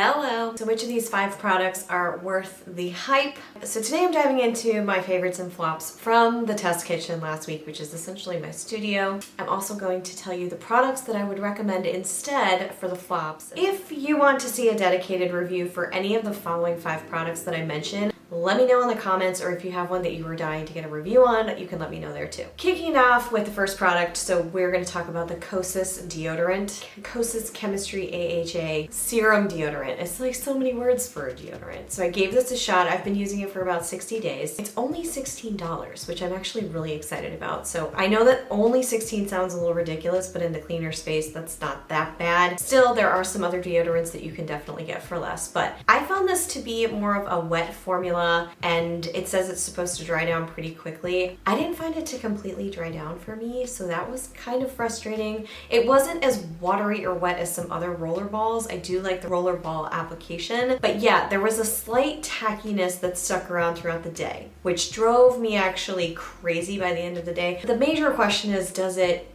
Hello! So which of these 5 products are worth the hype? So today I'm diving into my favorites and flops from the test kitchen last week, which is essentially my studio. I'm also going to tell you the products that I would recommend instead for the flops. If you want to see a dedicated review for any of the following 5 products that I mentioned, let me know in the comments, or if you have one that you were dying to get a review on, you can let me know there too. Kicking it off with the first product, so we're going to talk about the Cosis deodorant. Cosis Chemistry AHA Serum Deodorant. It's like so many words for a deodorant. So I gave this a shot. I've been using it for about 60 days. It's only $16, which I'm actually really excited about. So I know that only 16 sounds a little ridiculous, but in the cleaner space, that's not that bad. Still, there are some other deodorants that you can definitely get for less, but I found this to be more of a wet formula, and it says it's supposed to dry down pretty quickly. I didn't find it to completely dry down for me, so that was kind of frustrating. It wasn't as watery or wet as some other roller balls. I do like the roller ball application, but yeah, there was a slight tackiness that stuck around throughout the day, which drove me actually crazy by the end of the day. The major question is, does it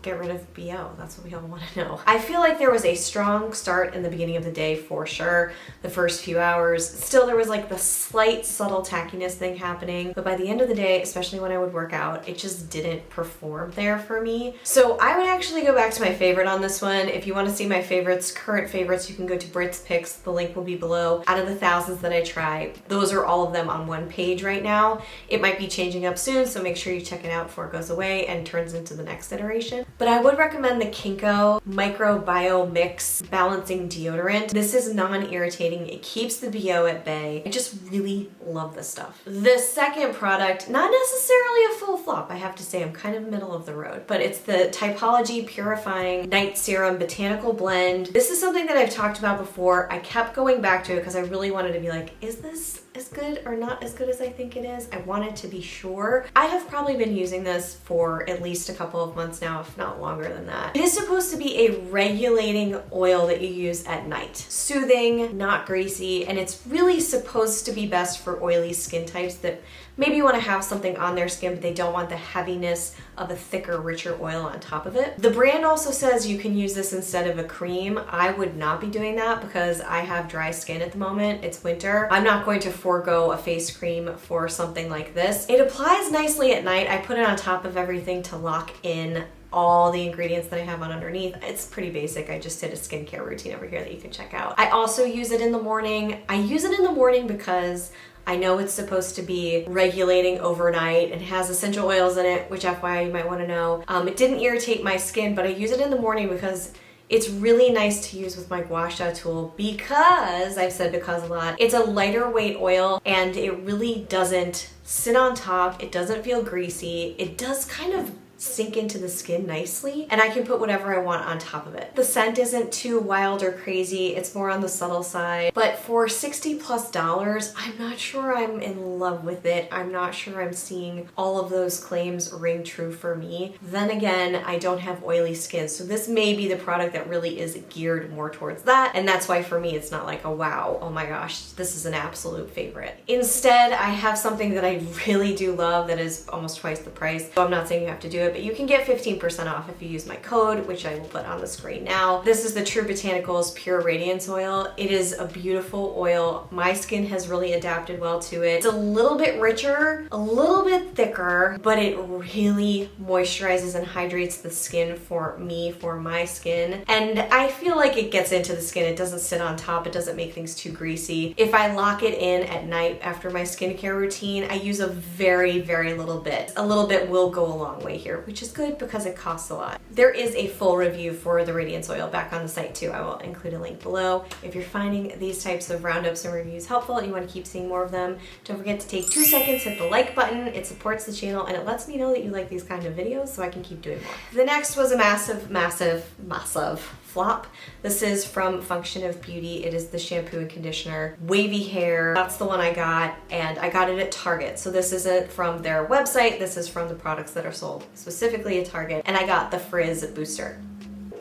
get rid of BO? That's what we all want to know. I feel like there was a strong start in the beginning of the day for sure, the first few hours. Still, there was like the slight subtle tackiness thing happening, but by the end of the day, especially when I would work out, it just didn't perform there for me. So I would actually go back to my favorite on this one. If you want to see my favorites, current favorites, you can go to Britt's picks. The link will be below. Out of the thousands that I try, those are all of them on one page right now. It might be changing up soon, so make sure you check it out before it goes away and turns into the next iteration. But I would recommend the Kinko Microbiome Mix Balancing Deodorant. This is non-irritating. It keeps the BO at bay. I just really love this stuff. The second product, not necessarily a full flop, I have to say. I'm kind of middle of the road, but it's the Typology Purifying Night Serum Botanical Blend. This is something that I've talked about before. I kept going back to it because I really wanted to be like, is this as good or not as good as I think it is? I wanted to be sure. I have probably been using this for at least a couple of months now, if not longer than that. It is supposed to be a regulating oil that you use at night. Soothing, not greasy, and it's really supposed to be best for oily skin types that maybe want to have something on their skin, but they don't want the heaviness of a thicker, richer oil on top of it. The brand also says you can use this instead of a cream. I would not be doing that because I have dry skin at the moment. It's winter. I'm not going to forego a face cream for something like this. It applies nicely at night. I put it on top of everything to lock in all the ingredients that I have on underneath. It's pretty basic. I just did a skincare routine over here that you can check out. I also use it in the morning. I use it in the morning because I know it's supposed to be regulating overnight and has essential oils in it, which FYI you might want to know. It didn't irritate my skin, but I use it in the morning because it's really nice to use with my gua sha tool because, I've said because a lot, it's a lighter weight oil and it really doesn't sit on top. It doesn't feel greasy. It does kind of sink into the skin nicely, and I can put whatever I want on top of it. The scent isn't too wild or crazy. It's more on the subtle side, but for $60+, I'm not sure I'm in love with it. I'm not sure I'm seeing all of those claims ring true for me. Then again, I don't have oily skin, so this may be the product that really is geared more towards that, and that's why for me it's not like a wow, oh my gosh, this is an absolute favorite. Instead, I have something that I really do love that is almost twice the price, so I'm not saying you have to do it, but you can get 15% off if you use my code, which I will put on the screen now. This is the True Botanicals Pure Radiance Oil. It is a beautiful oil. My skin has really adapted well to it. It's a little bit richer, a little bit thicker, but it really moisturizes and hydrates the skin for me, for my skin. And I feel like it gets into the skin. It doesn't sit on top. It doesn't make things too greasy. If I lock it in at night after my skincare routine, I use a very, very little bit. A little bit will go a long way here, which is good because it costs a lot. There is a full review for the Radiance Oil back on the site too. I will include a link below. If you're finding these types of roundups and reviews helpful and you want to keep seeing more of them, don't forget to take 2 seconds, hit the like button. It supports the channel and it lets me know that you like these kind of videos so I can keep doing more. The next was a massive, massive, massive flop. This is from Function of Beauty. It is the shampoo and conditioner. Wavy hair. That's the one I got, and I got it at Target. So this isn't from their website. This is from the products that are sold specifically at Target. And I got the Frizz Booster.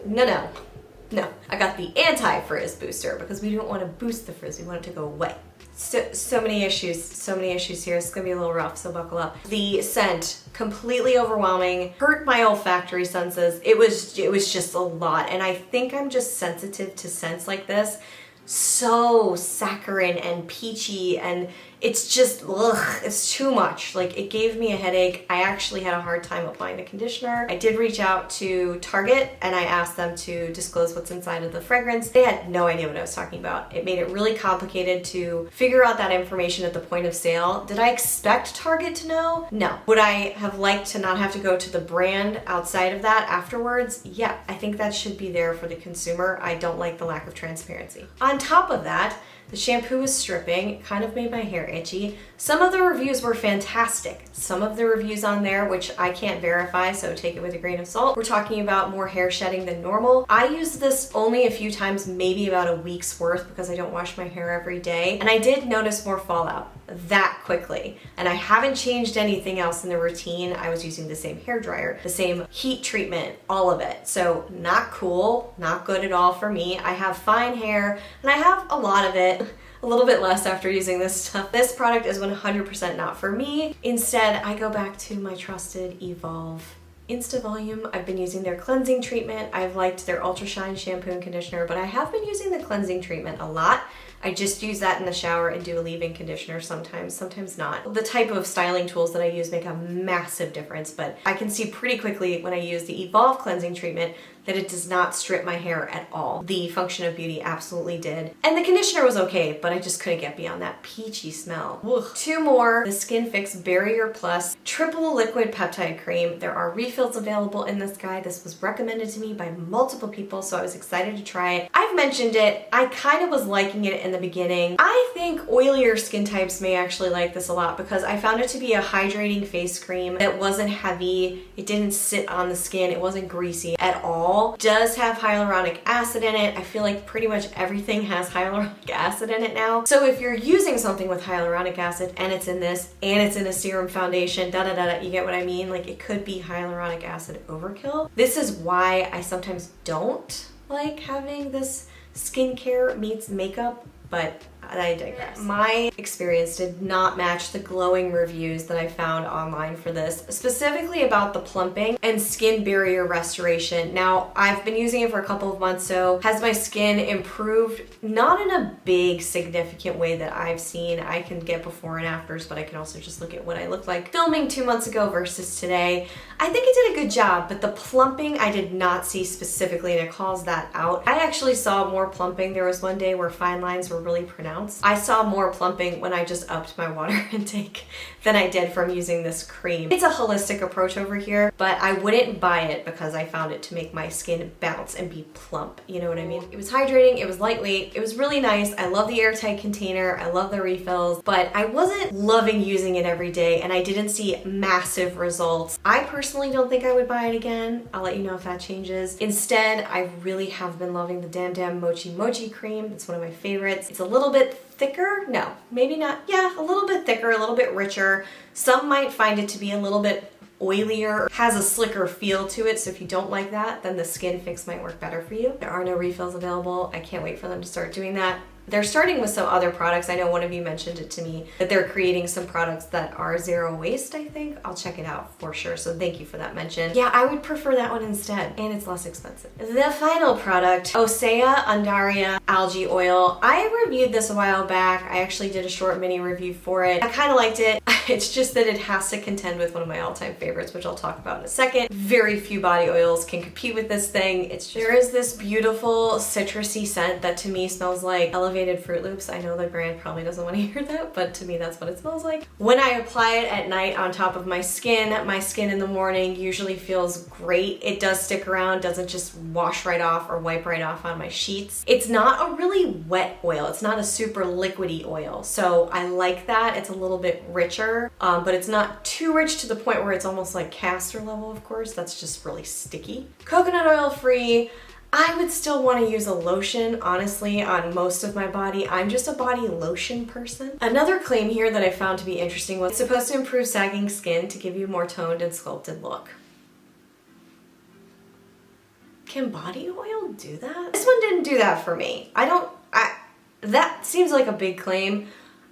No. I got the anti-frizz booster because we don't want to boost the frizz. We want it to go away. So many issues here. It's gonna be a little rough, so buckle up. The scent, completely overwhelming, hurt my olfactory senses. It was just a lot, and I think I'm just sensitive to scents like this. so saccharine and peachy, and it's just, ugh, it's too much. Like, it gave me a headache. I actually had a hard time applying the conditioner. I did reach out to Target and I asked them to disclose what's inside of the fragrance. They had no idea what I was talking about. It made it really complicated to figure out that information at the point of sale. Did I expect Target to know? No. Would I have liked to not have to go to the brand outside of that afterwards? Yeah, I think that should be there for the consumer. I don't like the lack of transparency. On top of that, the shampoo was stripping. It kind of made my hair itchy. Some of the reviews were fantastic. Some of the reviews on there, which I can't verify, so take it with a grain of salt, we're talking about more hair shedding than normal. I used this only a few times, maybe about a week's worth, because I don't wash my hair every day. And I did notice more fallout that quickly. And I haven't changed anything else in the routine. I was using the same hair dryer, the same heat treatment, all of it. So not cool, not good at all for me. I have fine hair and I have a lot of it. A little bit less after using this stuff. This product is 100% not for me. Instead, I go back to my trusted Evolve Insta Volume. I've been using their cleansing treatment. I've liked their Ultra Shine shampoo and conditioner, but I have been using the cleansing treatment a lot. I just use that in the shower and do a leave-in conditioner sometimes, sometimes not. The type of styling tools that I use make a massive difference, but I can see pretty quickly when I use the Evolve cleansing treatment that it does not strip my hair at all. The Function of Beauty absolutely did. And the conditioner was okay, but I just couldn't get beyond that peachy smell. Ugh. Two more, the Skinfix Barrier Plus Triple Liquid Peptide Cream. There are refills available in this guy. This was recommended to me by multiple people, so I was excited to try it. I've mentioned it. I kind of was liking it in the beginning. I think oilier skin types may actually like this a lot because I found it to be a hydrating face cream that wasn't heavy. It didn't sit on the skin. It wasn't greasy at all. Does have hyaluronic acid in it. I feel like pretty much everything has hyaluronic acid in it now. So if you're using something with hyaluronic acid and it's in this and it's in a serum foundation, you get what I mean? Like, it could be hyaluronic acid overkill. This is why I sometimes don't like having this skincare meets makeup, but I digress. My experience did not match the glowing reviews that I found online for this, specifically about the plumping and skin barrier restoration. Now, I've been using it for a couple of months, so has my skin improved? Not in a big, significant way that I've seen. I can get before and afters, but I can also just look at what I looked like filming 2 months ago versus today. I think I did a good job, but the plumping I did not see specifically, and it calls that out. I actually saw more plumping. There was one day where fine lines were really pronounced. I saw more plumping when I just upped my water intake than I did from using this cream. It's a holistic approach over here, but I wouldn't buy it because I found it to make my skin bounce and be plump. You know what I mean? It was hydrating, it was lightweight, it was really nice. I love the airtight container, I love the refills, but I wasn't loving using it every day and I didn't see massive results. I personally don't think I would buy it again. I'll let you know if that changes. Instead, I really have been loving the Damn Mochi Mochi cream. It's one of my favorites. It's a little bit thicker. No, maybe not. Yeah, a little bit thicker, a little bit richer. Some might find it to be a little bit oilier, has a slicker feel to it, so if you don't like that, then the Skinfix might work better for you. There are no refills available. I can't wait for them to start doing that. They're starting with some other products. I know one of you mentioned it to me, that they're creating some products that are zero waste, I think. I'll check it out for sure, so thank you for that mention. Yeah, I would prefer that one instead, and it's less expensive. The final product, Osea Undaria Algae Oil. I reviewed this a while back. I actually did a short mini review for it. I kind of liked it. It's just that it has to contend with one of my all-time favorites, which I'll talk about in a second. Very few body oils can compete with this thing. It's just, there is this beautiful citrusy scent that to me smells like elevated Fruit Loops. I know the brand probably doesn't want to hear that, but to me that's what it smells like. When I apply it at night on top of my skin in the morning usually feels great. It does stick around, doesn't just wash right off or wipe right off on my sheets. It's not a really wet oil. It's not a super liquidy oil, so I like that. It's a little bit richer. But it's not too rich to the point where it's almost like castor level, of course. That's just really sticky. Coconut oil free. I would still want to use a lotion, honestly, on most of my body. I'm just a body lotion person. Another claim here that I found to be interesting was it's supposed to improve sagging skin to give you a more toned and sculpted look. Can body oil do that? This one didn't do that for me. That seems like a big claim.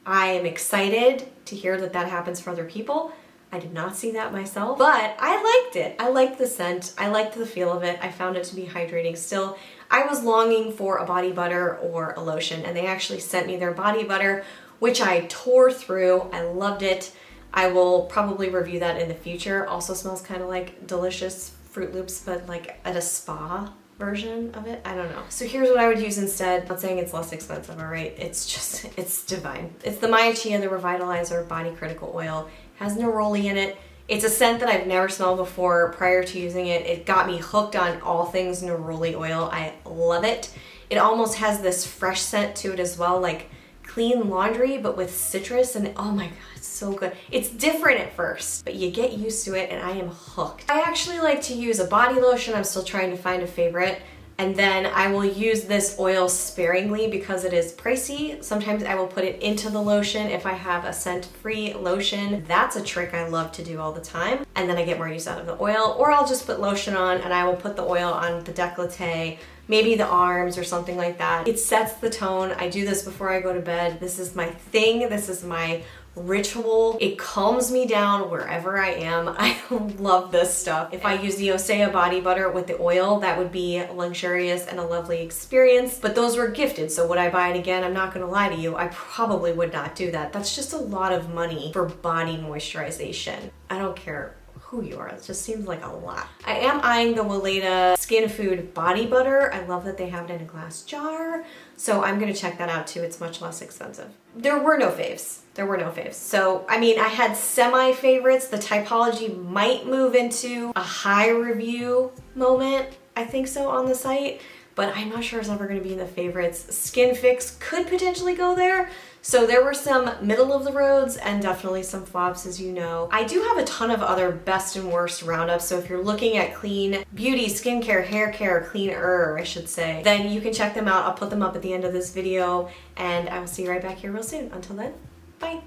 I am excited to hear that that happens for other people. I did not see that myself, but I liked it. I liked the scent. I liked the feel of it. I found it to be hydrating still. I was longing for a body butter or a lotion, and they actually sent me their body butter, which I tore through. I loved it. I will probably review that in the future. Also smells kind of like delicious Fruit Loops, but like at a spa version of it. I don't know. So here's what I would use instead. I'm not saying it's less expensive, all right? It's divine. It's the Maya Chia, the Revitalizer Body Critical Oil. It has neroli in it. It's a scent that I've never smelled before prior to using it. It got me hooked on all things neroli oil. I love it. It almost has this fresh scent to it as well, like clean laundry, but with citrus, and oh my god, it's so good. It's different at first, but you get used to it and I am hooked. I actually like to use a body lotion. I'm still trying to find a favorite. And then I will use this oil sparingly because it is pricey. Sometimes I will put it into the lotion if I have a scent-free lotion. That's a trick I love to do all the time. And then I get more use out of the oil, or I'll just put lotion on and I will put the oil on the décolleté, maybe the arms or something like that. It sets the tone. I do this before I go to bed. This is my thing. This is my ritual. It calms me down wherever I am. I love this stuff. If I use the Osea body butter with the oil, that would be luxurious and a lovely experience, but those were gifted, so would I buy it again? I'm not gonna lie to you, I probably would not do that. That's just a lot of money for body moisturization. I don't care who you are, it just seems like a lot. I am eyeing the Weleda Skin Food body butter. I love that they have it in a glass jar, so I'm gonna check that out too. It's much less expensive. There were no faves. So, I mean, I had semi-favorites. The Typology might move into a high review moment, I think so, on the site, but I'm not sure it's ever gonna be in the favorites. Skinfix could potentially go there. So there were some middle of the roads and definitely some flops, as you know. I do have a ton of other best and worst roundups, so if you're looking at clean beauty, skincare, hair care, cleaner, I should say, then you can check them out. I'll put them up at the end of this video, and I will see you right back here real soon. Until then, bye.